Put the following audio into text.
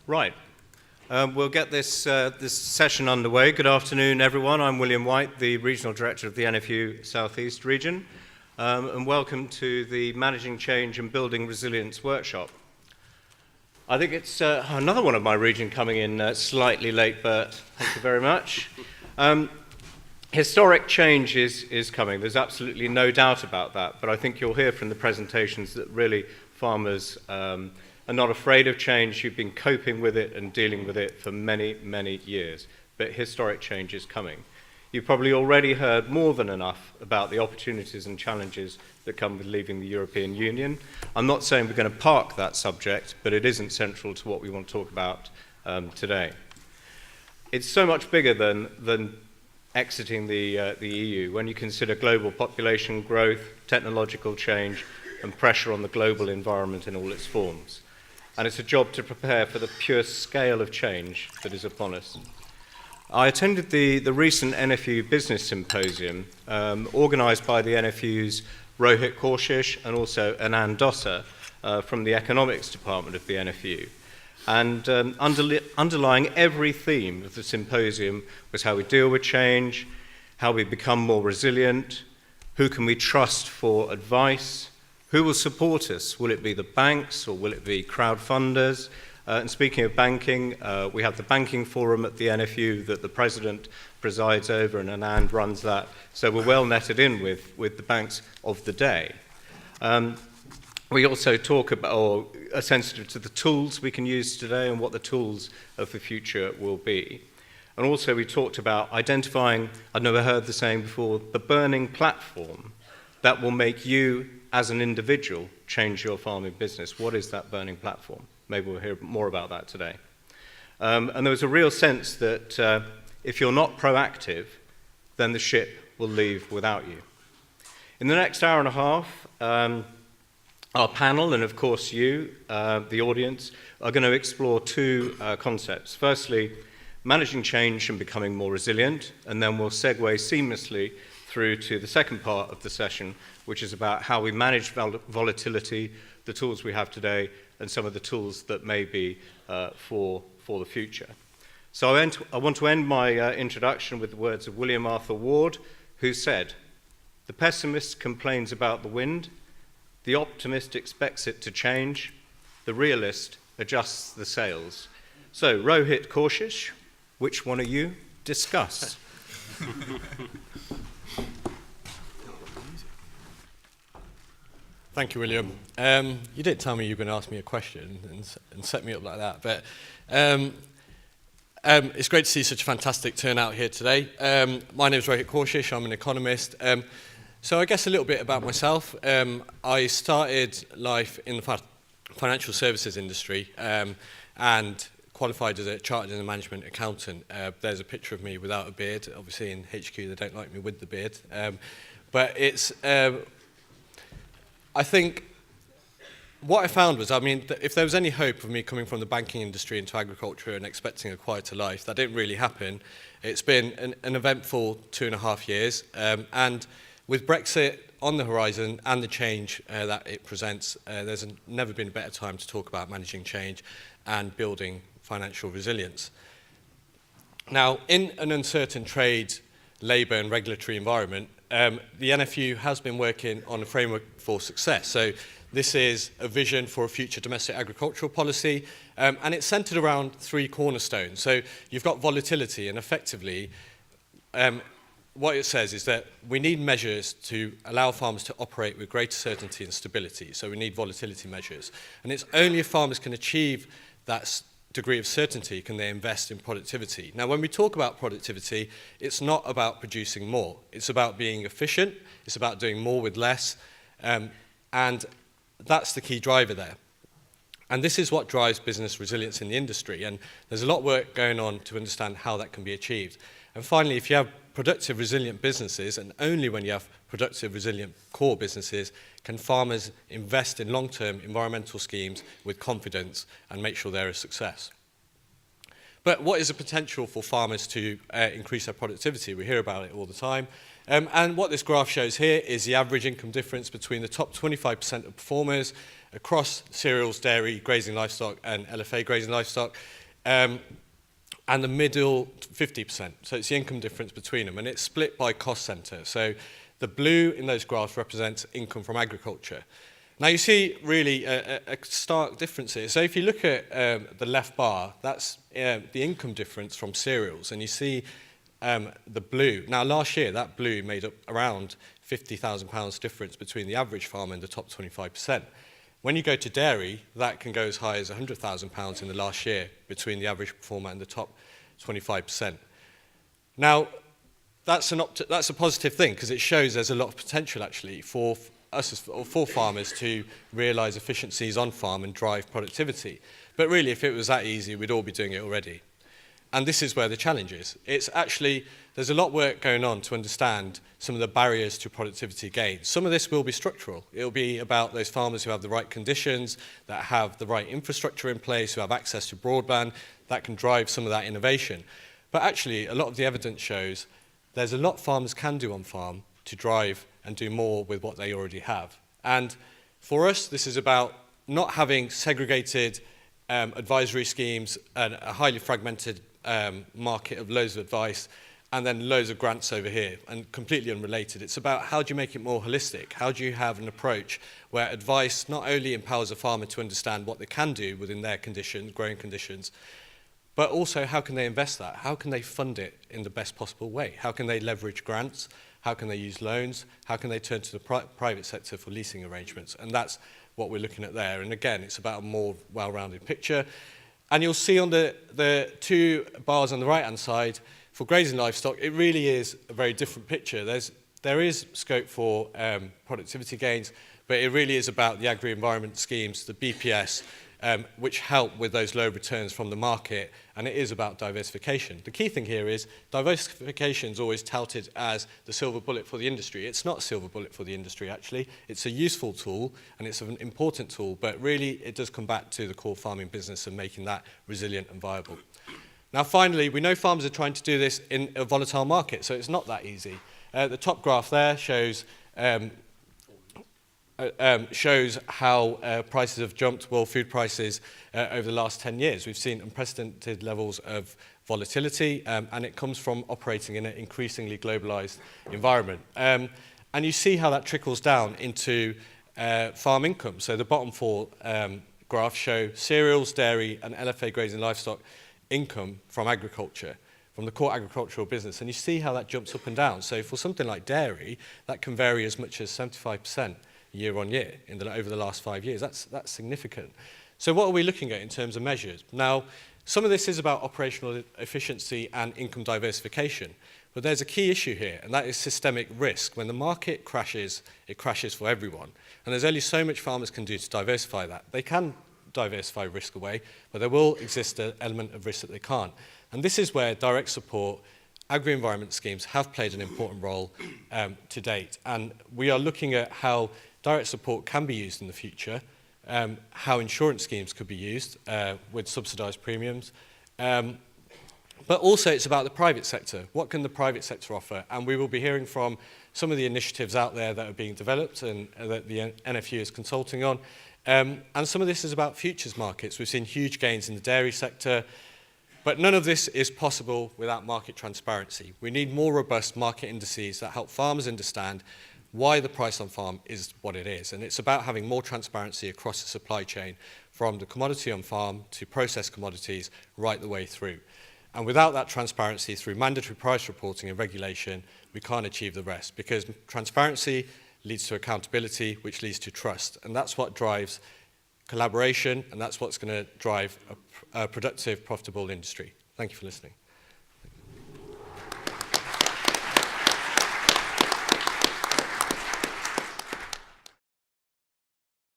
Right. We'll get this session underway. Good afternoon, everyone. I'm William White, the Regional Director of the NFU South East region, and welcome to the Managing Change and Building Resilience workshop. I think it's another one of my region coming in slightly late, but thank you very much. Historic change is coming. There's absolutely no doubt about that, but I think you'll hear from the presentations that really farmers are not afraid of change. You've been coping with it and dealing with it for many, many years, but historic change is coming. You've probably already heard more than enough about the opportunities and challenges that come with leaving the European Union. I'm not saying we're going to park that subject, but it isn't central to what we want to talk about today. It's so much bigger than exiting the EU when you consider global population growth, technological change, and pressure on the global environment in all its forms. And it's a job to prepare for the pure scale of change that is upon us. I attended the recent NFU Business Symposium, organised by the NFU's Rohit Kaushish and also Anand Dosa from the Economics Department of the NFU. And underlying every theme of the symposium was how we deal with change, how we become more resilient, who can we trust for advice, who will support us? Will it be the banks or will it be crowdfunders? And speaking of banking, we have the banking forum at the NFU that the president presides over, and Anand runs that. So we're well netted in with the banks of the day. We also talk about, or are sensitive to the tools we can use today and what the tools of the future will be. And also we talked about identifying, I've never heard the saying before, the burning platform that will make you as an individual change your farming business. What is that burning platform? Maybe we'll hear more about that today. And there was a real sense that if you're not proactive, then the ship will leave without you. In the next hour and a half, our panel, and of course you, the audience, are going to explore two concepts. Firstly, managing change and becoming more resilient, and then we'll segue seamlessly through to the second part of the session, which is about how we manage volatility, the tools we have today, and some of the tools that may be for the future. So I want to end my introduction with the words of William Arthur Ward, who said, "The pessimist complains about the wind, the optimist expects it to change, the realist adjusts the sails." So, Rohit Kaushish, which one are you? Discuss. Thank you, William. You didn't tell me you were going to ask me a question and set me up like that, but it's great to see such a fantastic turnout here today. My name is Rohit Kaushish, I'm an economist. So I guess a little bit about myself. I started life in the financial services industry and qualified as a chartered and management accountant. There's a picture of me without a beard. Obviously in HQ they don't like me with the beard. But it's... I think what I found was, if there was any hope of me coming from the banking industry into agriculture and expecting a quieter life, that didn't really happen. It's been an eventful 2.5 years, and with Brexit on the horizon and the change that it presents, there's never been a better time to talk about managing change and building financial resilience. Now, in an uncertain trade, labour and regulatory environment, the NFU has been working on a framework for success. So this is a vision for a future domestic agricultural policy, and it's centred around 3 cornerstones. So you've got volatility, and effectively what it says is that we need measures to allow farmers to operate with greater certainty and stability. So we need volatility measures. And it's only if farmers can achieve that degree of certainty can they invest in productivity. Now, when we talk about productivity, it's not about producing more. It's about being efficient. It's about doing more with less. And that's the key driver there. And this is what drives business resilience in the industry. And there's a lot of work going on to understand how that can be achieved. And finally, if you have productive, resilient businesses, and only when you have productive, resilient core businesses, can farmers invest in long-term environmental schemes with confidence and make sure they're a success. But what is the potential for farmers to increase their productivity? We hear about it all the time. And what this graph shows here is the average income difference between the top 25% of performers across cereals, dairy, grazing livestock, and LFA grazing livestock, and the middle 50%. So it's the income difference between them, and it's split by cost centre. So the blue in those graphs represents income from agriculture. Now you see really a stark difference here. So if you look at the left bar, that's the income difference from cereals, and you see the blue. Now last year, that blue made up around £50,000 difference between the average farmer and the top 25%. When you go to dairy, that can go as high as £100,000 in the last year between the average performer and the top 25%. Now, that's a positive thing because it shows there's a lot of potential actually for farmers to realise efficiencies on farm and drive productivity. But really, if it was that easy, we'd all be doing it already. And this is where the challenge is. It's actually, there's a lot of work going on to understand some of the barriers to productivity gains. Some of this will be structural. It'll be about those farmers who have the right conditions, that have the right infrastructure in place, who have access to broadband, that can drive some of that innovation. But actually, a lot of the evidence shows there's a lot farmers can do on farm to drive and do more with what they already have. And for us, this is about not having segregated advisory schemes and a highly fragmented market of loads of advice and then loads of grants over here and completely unrelated. It's about how do you make it more holistic? How do you have an approach where advice not only empowers a farmer to understand what they can do within their conditions, growing conditions, but also how can they invest that? How can they fund it in the best possible way? How can they leverage grants? How can they use loans? How can they turn to the private sector for leasing arrangements? And that's what we're looking at there. And again, it's about a more well-rounded picture. And you'll see on the two bars on the right-hand side, for grazing livestock, it really is a very different picture. There is scope for productivity gains, but it really is about the agri-environment schemes, the BPS, which help with those low returns from the market, and it is about diversification. The key thing here is diversification is always touted as the silver bullet for the industry. It's not a silver bullet for the industry, actually. It's a useful tool, and it's an important tool, but really it does come back to the core farming business and making that resilient and viable. Now, finally, we know farmers are trying to do this in a volatile market, so it's not that easy. The top graph there shows how prices have jumped, world food prices, over the last 10 years. We've seen unprecedented levels of volatility, and it comes from operating in an increasingly globalized environment. And you see how that trickles down into farm income. So the bottom four graphs show cereals, dairy, and LFA grazing livestock income from agriculture, from the core agricultural business. And you see how that jumps up and down. So for something like dairy, that can vary as much as 75% year on year over the last 5 years. That's significant. So what are we looking at in terms of measures? Now, some of this is about operational efficiency and income diversification, but there's a key issue here, and that is systemic risk. When the market crashes, it crashes for everyone. And there's only so much farmers can do to diversify that. They can diversify risk away, but there will exist an element of risk that they can't. And this is where direct support, agri-environment schemes have played an important role to date. And we are looking at how direct support can be used in the future, how insurance schemes could be used with subsidised premiums. But also it's about the private sector. What can the private sector offer? And we will be hearing from some of the initiatives out there that are being developed and that the NFU is consulting on. And some of this is about futures markets. We've seen huge gains in the dairy sector, but none of this is possible without market transparency. We need more robust market indices that help farmers understand why the price on farm is what it is. And it's about having more transparency across the supply chain, from the commodity on farm to processed commodities right the way through. And without that transparency through mandatory price reporting and regulation, we can't achieve the rest, because transparency leads to accountability, which leads to trust. And that's what drives collaboration, and that's what's going to drive a productive, profitable industry. Thank you for listening.